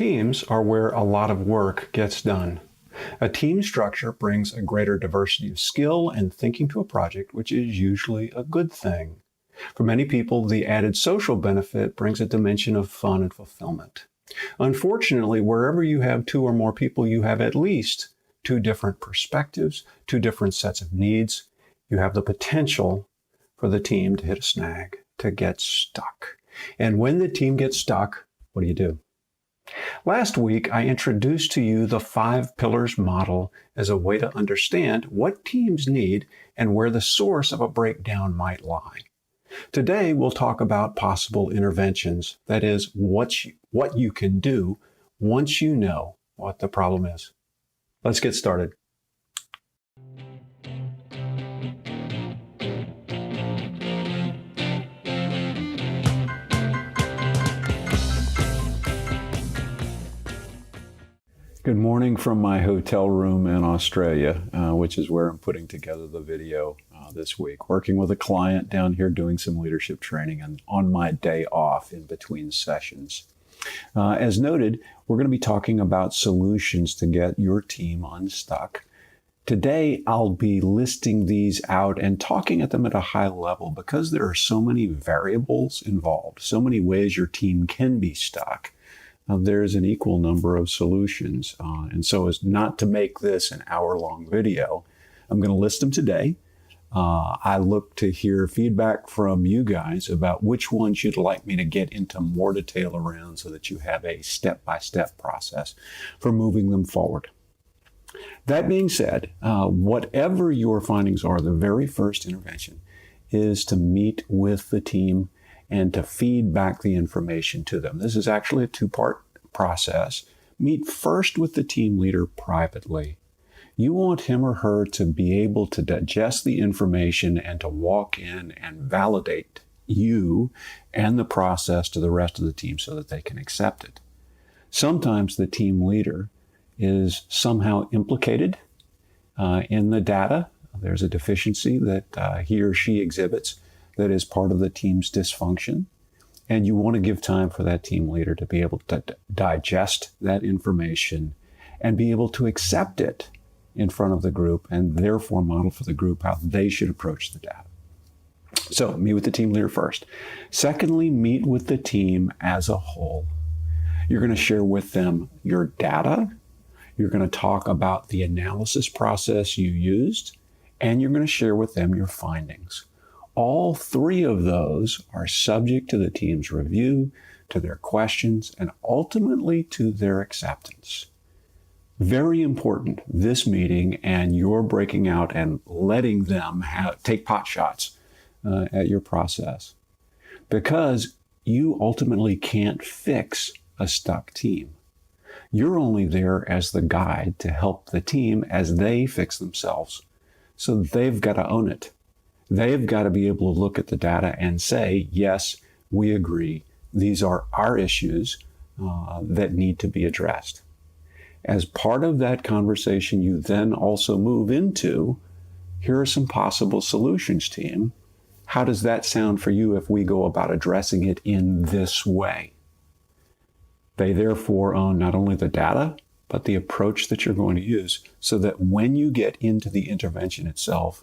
Teams are where a lot of work gets done. A team structure brings a greater diversity of skill and thinking to a project, which is usually a good thing. For many people, the added social benefit brings a dimension of fun and fulfillment. Unfortunately, wherever you have two or more people, you have at least two different perspectives, two different sets of needs. You have the potential for the team to hit a snag, to get stuck. And when the team gets stuck, what do? Last week, I introduced to you the 5 pillars model as a way to understand what teams need and where the source of a breakdown might lie. Today, we'll talk about possible interventions, that is, what you can do once you know what the problem is. Let's get started. Good morning from my hotel room in Australia, which is where I'm putting together the video this week. Working with a client down here doing some leadership training and on my day off in between sessions. As noted, we're going to be talking about solutions to get your team unstuck. Today, I'll be listing these out and talking at them at a high level because there are so many variables involved, so many ways your team can be stuck. There's an equal number of solutions. And so as not to make this an hour-long video, I'm going to list them today. I look to hear feedback from you guys about which ones you'd like me to get into more detail around so that you have a step-by-step process for moving them forward. That being said, whatever your findings are, the very first intervention is to meet with the team and to feed back the information to them. This is actually a 2-part process. Meet first with the team leader privately. You want him or her to be able to digest the information and to walk in and validate you and the process to the rest of the team so that they can accept it. Sometimes the team leader is somehow implicated in the data. There's a deficiency that he or she exhibits that is part of the team's dysfunction. And you want to give time for that team leader to be able to digest that information and be able to accept it in front of the group and therefore model for the group how they should approach the data. So meet with the team leader first. Secondly, meet with the team as a whole. You're going to share with them your data. You're going to talk about the analysis process you used, and you're going to share with them your findings. All 3 of those are subject to the team's review, to their questions, and ultimately to their acceptance. Very important, this meeting and your breaking out and letting them take pot shots at your process. Because you ultimately can't fix a stuck team. You're only there as the guide to help the team as they fix themselves. So they've got to own it. They've got to be able to look at the data and say, yes, we agree. These are our issues that need to be addressed. As part of that conversation, you then also move into, here are some possible solutions, team. How does that sound for you if we go about addressing it in this way? They therefore own not only the data, but the approach that you're going to use so that when you get into the intervention itself,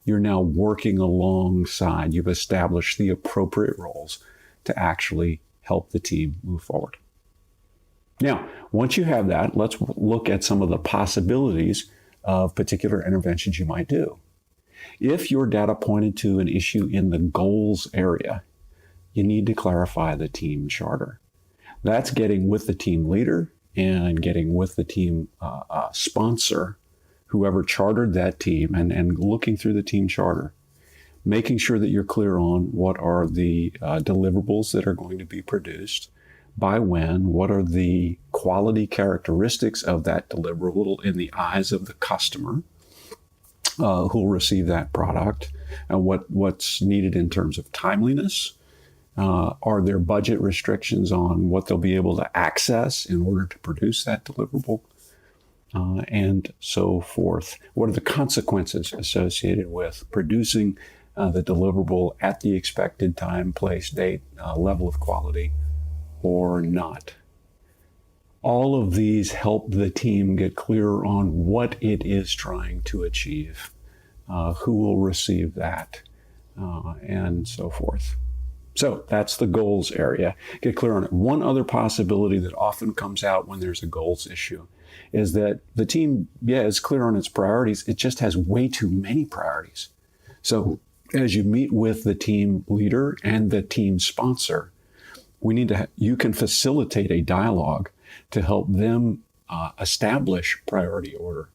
you're now working alongside. You've established the appropriate roles to actually help the team move forward. Now, once you have that, let's look at some of the possibilities of particular interventions you might do. If your data pointed to an issue in the goals area, you need to clarify the team charter. That's getting with the team leader and getting with the team sponsor, whoever chartered that team, and looking through the team charter, making sure that you're clear on what are the deliverables that are going to be produced, by when, what are the quality characteristics of that deliverable in the eyes of the customer who'll receive that product, and what's needed in terms of timeliness. Are there budget restrictions on what they'll be able to access in order to produce that deliverable? And so forth. What are the consequences associated with producing the deliverable at the expected time, place, date, level of quality, or not? All of these help the team get clearer on what it is trying to achieve, who will receive that, and so forth. So that's the goals area. Get clear on it. One other possibility that often comes out when there's a goals issue is that the team, is clear on its priorities. It just has way too many priorities. So as you meet with the team leader and the team sponsor, you can facilitate a dialogue to help them establish priority order.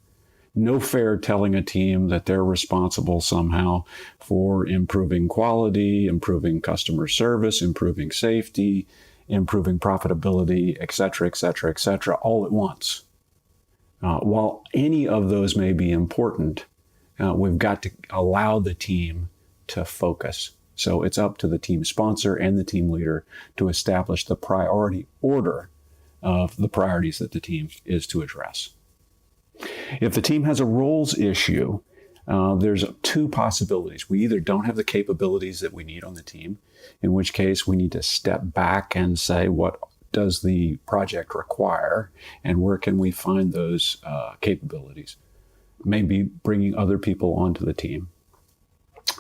No fair telling a team that they're responsible somehow for improving quality, improving customer service, improving safety, improving profitability, et cetera, all at once. While any of those may be important, we've got to allow the team to focus. So it's up to the team sponsor and the team leader to establish the priority order of the priorities that the team is to address. If the team has a roles issue, there's two possibilities. We either don't have the capabilities that we need on the team, in which case we need to step back and say, what does the project require and where can we find those capabilities? Maybe bringing other people onto the team.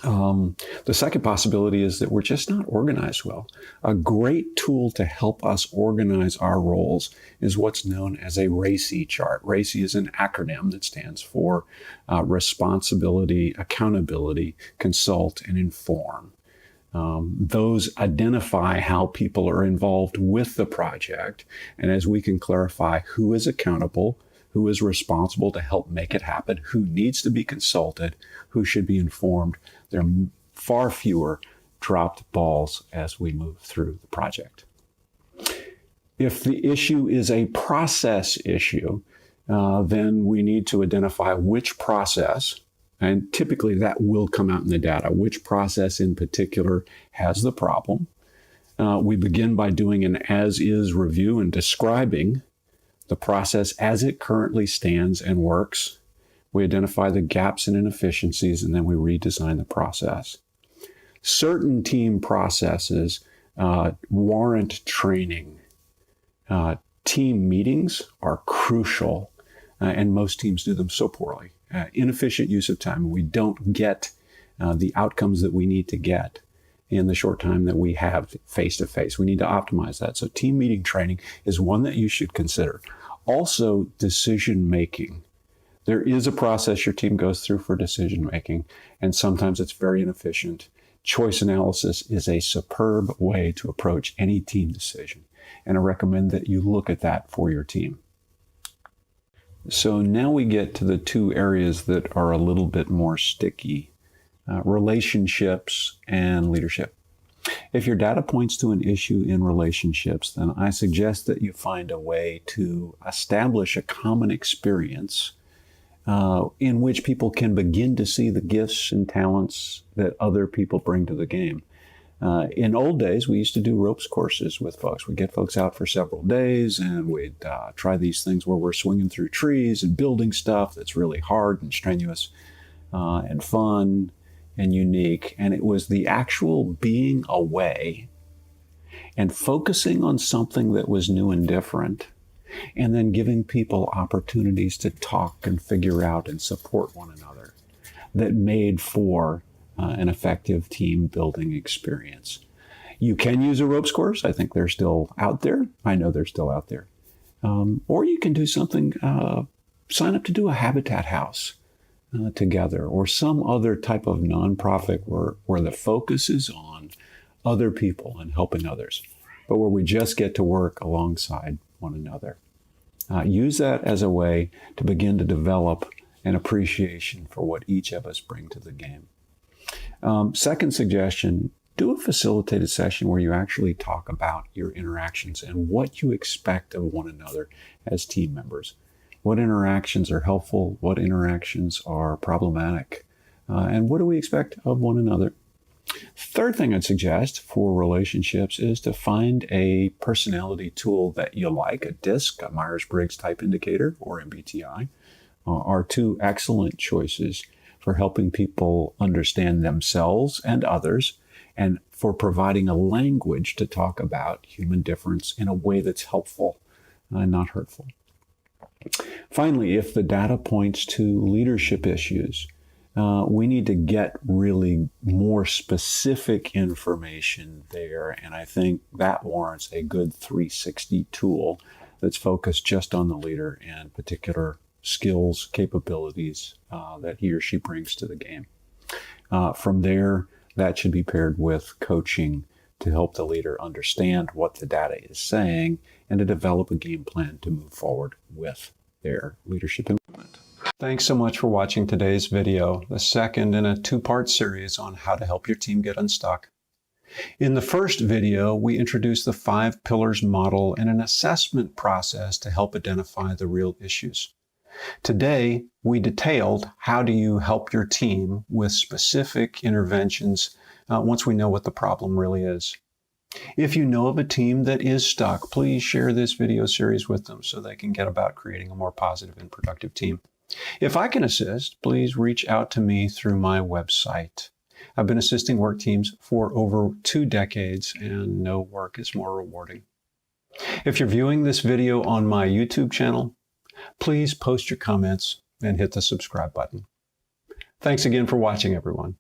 The second possibility is that we're just not organized well. A great tool to help us organize our roles is what's known as a RACI chart. RACI is an acronym that stands for responsibility, accountability, consult, and inform. Those identify how people are involved with the project. And as we can clarify who is accountable, who is responsible to help make it happen, who needs to be consulted, who should be informed, there are far fewer dropped balls as we move through the project. If the issue is a process issue, then we need to identify which process, and typically that will come out in the data, which process in particular has the problem. We begin by doing an as-is review and describing the process as it currently stands and works. We identify the gaps and inefficiencies, and then we redesign the process. Certain team processes warrant training. Team meetings are crucial, and most teams do them so poorly. Inefficient use of time. We don't get the outcomes that we need to get in the short time that we have face-to-face. We need to optimize that. So team meeting training is one that you should consider. Also, decision-making. There is a process your team goes through for decision-making, and sometimes it's very inefficient. Choice analysis is a superb way to approach any team decision, and I recommend that you look at that for your team. So now we get to the two areas that are a little bit more sticky, relationships and leadership. If your data points to an issue in relationships, then I suggest that you find a way to establish a common experience in which people can begin to see the gifts and talents that other people bring to the game. In old days, we used to do ropes courses with folks. We'd get folks out for several days and we'd try these things where we're swinging through trees and building stuff that's really hard and strenuous and fun and unique. And it was the actual being away and focusing on something that was new and different, and then giving people opportunities to talk and figure out and support one another that made for an effective team building experience. You can use a ropes course. I think they're still out there. I know they're still out there. Or you can do something, sign up to do a habitat house together, or some other type of nonprofit where the focus is on other people and helping others, but where we just get to work alongside one another. Use that as a way to begin to develop an appreciation for what each of us bring to the game. Second suggestion, do a facilitated session where you actually talk about your interactions and what you expect of one another as team members. What interactions are helpful? What interactions are problematic? And what do we expect of one another? Third thing I'd suggest for relationships is to find a personality tool that you like. A DISC, a Myers-Briggs type indicator, or MBTI, are two excellent choices for helping people understand themselves and others, and for providing a language to talk about human difference in a way that's helpful and not hurtful. Finally, if the data points to leadership issues, we need to get really more specific information there. And I think that warrants a good 360 tool that's focused just on the leader and particular skills, capabilities that he or she brings to the game. From there, that should be paired with coaching to help the leader understand what the data is saying and to develop a game plan to move forward with their leadership improvement. Thanks so much for watching today's video, the second in a two-part series on how to help your team get unstuck. In the first video, we introduced the 5 pillars model and an assessment process to help identify the real issues. Today, we detailed how do you help your team with specific interventions once we know what the problem really is. If you know of a team that is stuck, please share this video series with them so they can get about creating a more positive and productive team. If I can assist, please reach out to me through my website. I've been assisting work teams for over 2 decades, and no work is more rewarding. If you're viewing this video on my YouTube channel, please post your comments and hit the subscribe button. Thanks again for watching, everyone.